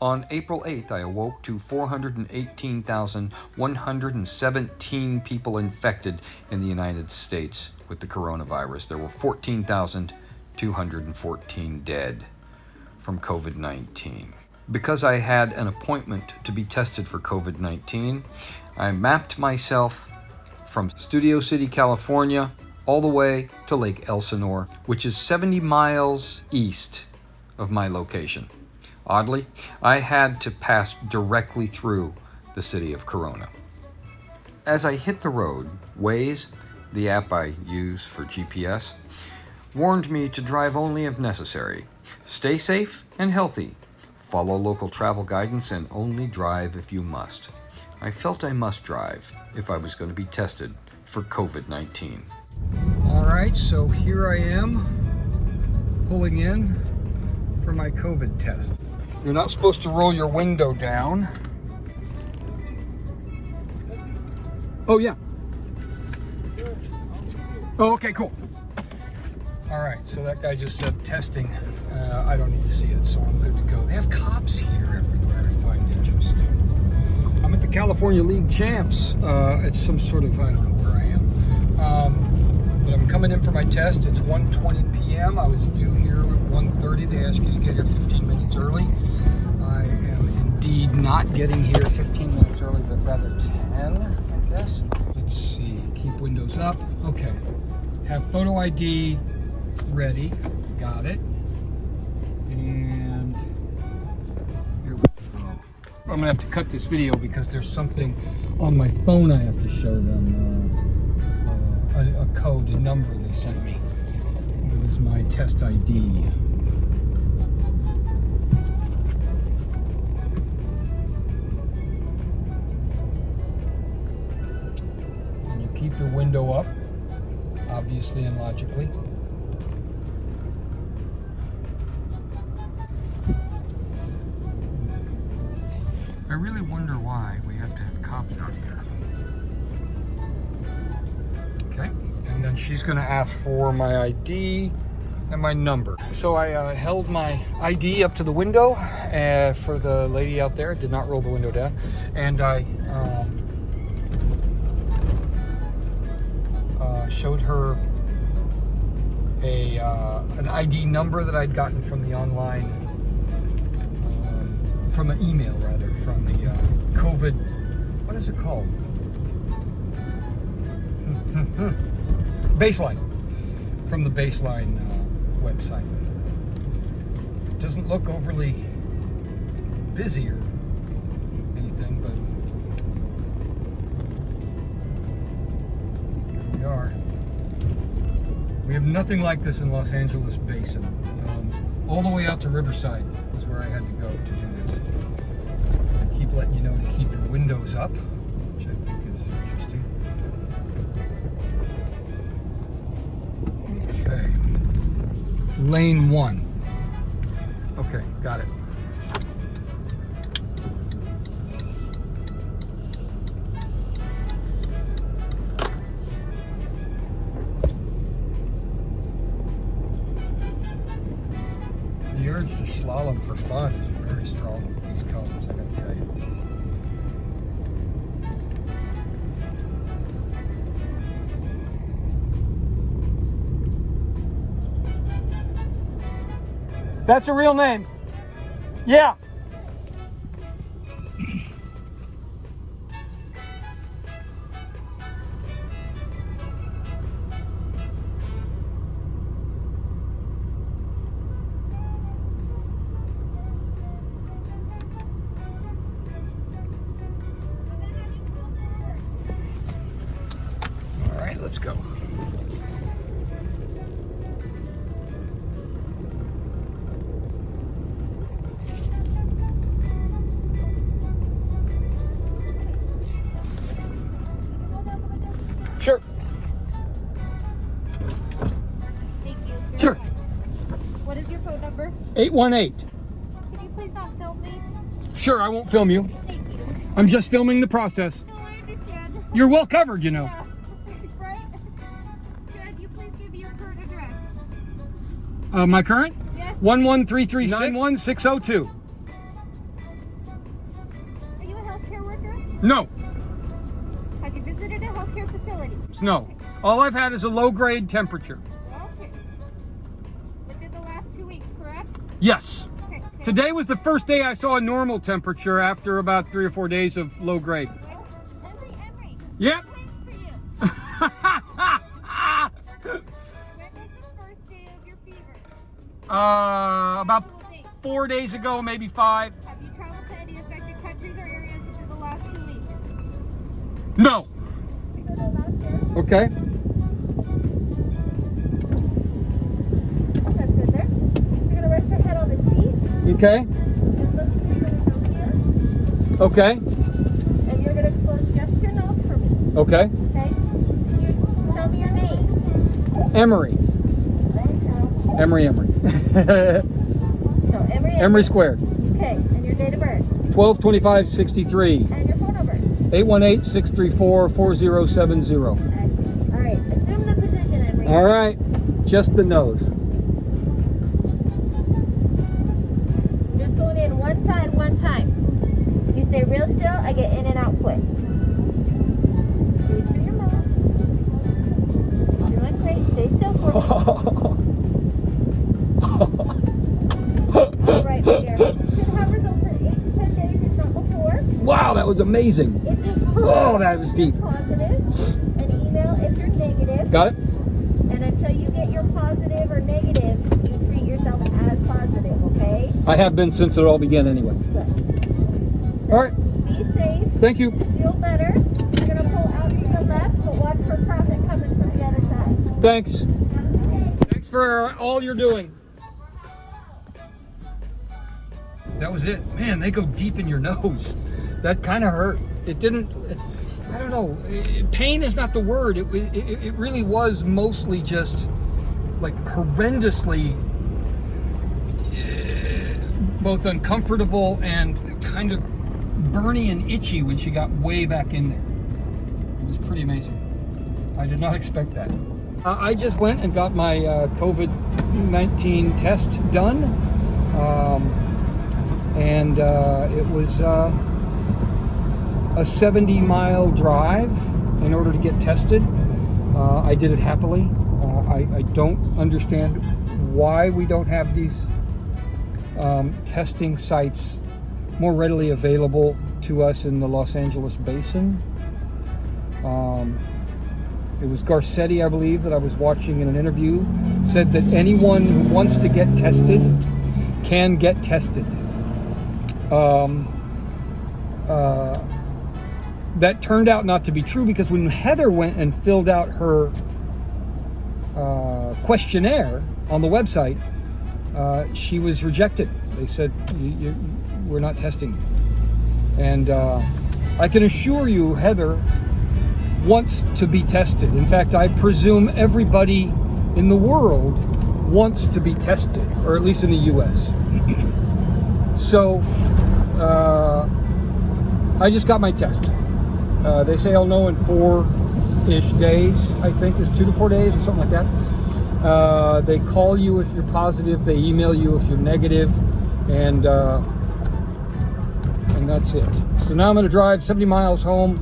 On April 8th, I awoke to 418,117 people infected in the United States with the coronavirus. There were 14,214 dead from COVID-19. Because I had an appointment to be tested for COVID-19, I mapped myself from Studio City, California, all the way to Lake Elsinore, which is 70 miles east of my location. Oddly, I had to pass directly through the city of Corona. As I hit the road, Waze, the app I use for GPS, warned me to drive only if necessary. Stay safe and healthy. Follow local travel guidance and only drive if you must. I felt I must drive if I was going to be tested for COVID-19. All right, so here I am pulling in for my COVID test. You're not supposed to roll your window down. Oh, yeah. Oh, okay, cool. All right, so that guy just said testing. I don't need to see it, so I'm good to go. They have cops here everywhere, I find interesting. I'm at the California League Champs. It's some sort of, I don't know where I am. But I'm coming in for my test. It's 1:20 p.m. I was due here at 1:30. They asked you to get here 15 minutes early. I am indeed not getting here 15 minutes early, but rather 10, I guess. Let's see, keep windows up. Okay, have photo ID ready. Got it. And here we go. I'm gonna have to cut this video because there's something on my phone I have to show them. A code, a number they sent me. It is my test ID. And you keep your window up, obviously and logically. I really wonder why we have to have cops out here. Okay, and then she's going to ask for my ID and my number. So I held my ID up to the window for the lady out there. Did not roll the window down. And I showed her an ID number that I'd gotten from the online, from an email rather, from the COVID, what is it called? Baseline, from the Baseline website. It doesn't look overly busy or anything, but here we are. We have nothing like this in Los Angeles Basin. All the way out to Riverside is where I had to go to do this. I keep letting you know to keep your windows up, which I think is interesting. Okay, lane 1. Okay, got it. The urge to slalom for fun is very strong with these cones, I gotta tell you. That's a real name. Yeah. All right, let's go. Sure. Thank you. Sure. What is your phone number? 818. Can you please not film me? Sure, I won't film you. Thank you. I'm just filming the process. No, I understand. You're well covered, you know. Yeah. Right? Could you please give me your current address? My current? Yes. 11336 91602. No. Have you visited a healthcare facility? No. All I've had is a low-grade temperature. Okay. Within the last 2 weeks, correct? Yes. Okay. Today was the first day I saw a normal temperature after about 3 or 4 days of low grade. Henry. Yep. Wait for you. When was the first day of your fever? About Couple days. 4 days ago, maybe 5. Have you traveled to any affected countries or areas within the last 2 weeks? No. We go to the last year. Okay. That's good there. You're gonna rest your head on the seat Okay. and look through your window here. Okay. And you're gonna gesture your nose for me. Okay. Okay? Can you tell me your name? Emery. Emery. So Emery. Emery squared. Okay. And your date of birth. 12/25/63. And your phone number. 818-634-4070. Excellent. All right. Assume the position, Emery. All right. Just the nose. Just going in one side, one time. You stay real still. I get in and out quick. Do it to your mouth. You're doing great. Stay still for me. All right, my dear. Should have results in 8 to 10 days, if not before. Wow, that was amazing. If it's Oh, that was deep. positive, an email if you're negative. Got it? And until you get your positive or negative, you treat yourself as positive, okay? I have been since it all began anyway. Good. So, All right. be safe. Thank you. Feel better. You're going to pull out to the left, but watch for traffic coming from the other side. Thanks. Okay. Thanks for all you're doing. That was it. Man, they go deep in your nose. That kind of hurt. It didn't, I don't know. Pain is not the word. It really was mostly just like horrendously both uncomfortable and kind of burny and itchy when she got way back in there. It was pretty amazing. I did not expect that. I just went and got my COVID-19 test done. And it was a 70-mile drive in order to get tested. I did it happily. I don't understand why we don't have these testing sites more readily available to us in the Los Angeles basin. It was Garcetti, I believe, that I was watching in an interview, said that anyone who wants to get tested can get tested. That turned out not to be true, because when Heather went and filled out her questionnaire on the website, she was rejected. They said, we're not testing you. And I can assure you, Heather wants to be tested. In fact, I presume everybody in the world wants to be tested, or at least in the US. So I just got my test. They say I'll know in 4-ish days, I think. It's 2 to 4 days or something like that. They call you if you're positive. They email you if you're negative. And that's it. So now I'm going to drive 70 miles home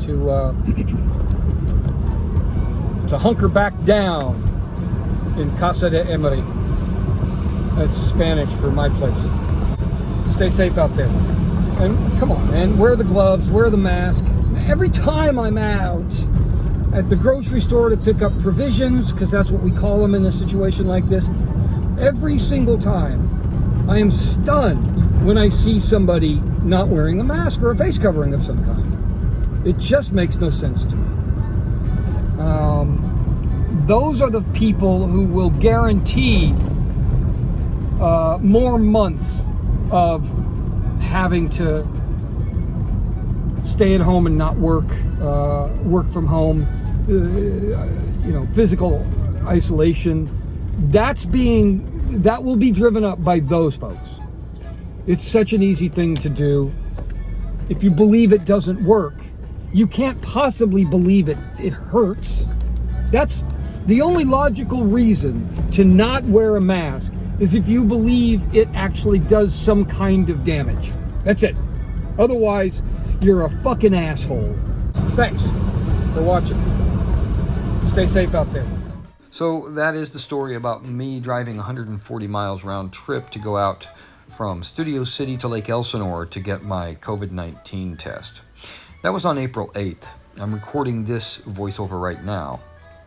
to hunker back down in Casa de Emery. That's Spanish for my place. Stay safe out there. And come on, man, wear the gloves, wear the mask. Every time I'm out at the grocery store to pick up provisions, because that's what we call them in a situation like this, every single time I am stunned when I see somebody not wearing a mask or a face covering of some kind. It just makes no sense to me. Those are the people who will guarantee more months of having to stay at home and not work, work from home, physical isolation. That will be driven up by those folks. It's such an easy thing to do. If you believe it doesn't work, you can't possibly believe it hurts. That's the only logical reason to not wear a mask, is if you believe it actually does some kind of damage. That's it. Otherwise, You're a fucking asshole. Thanks for watching. Stay safe out there. So that is the story about me driving 140 miles round trip to go out from Studio City to Lake Elsinore to get my COVID-19 test. That was on April 8th. I'm recording this voiceover right now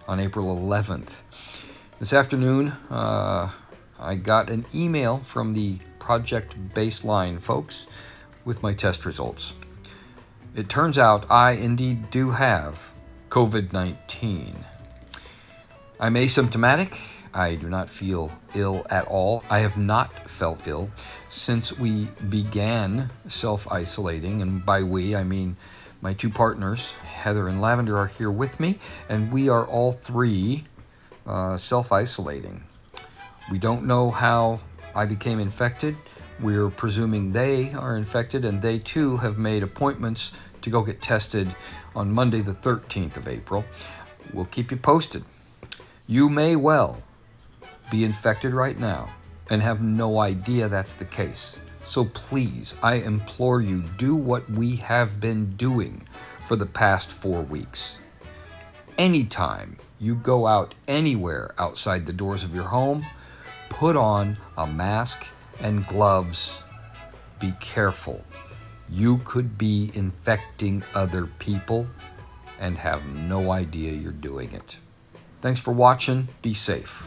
on April 11th. This afternoon, I got an email from the Project Baseline folks with my test results. It turns out I indeed do have COVID-19. I'm asymptomatic. I do not feel ill at all. I have not felt ill since we began self-isolating, and by we, I mean my two partners, Heather and Lavender, are here with me, and we are all three self-isolating. We don't know how I became infected. We're presuming they are infected, and they too have made appointments to go get tested on Monday the 13th of April. We'll keep you posted. You may well be infected right now and have no idea that's the case. So please, I implore you, do what we have been doing for the past 4 weeks. Anytime you go out anywhere outside the doors of your home, put on a mask and gloves. Be careful. You could be infecting other people and have no idea you're doing it. Thanks for watching. Be safe.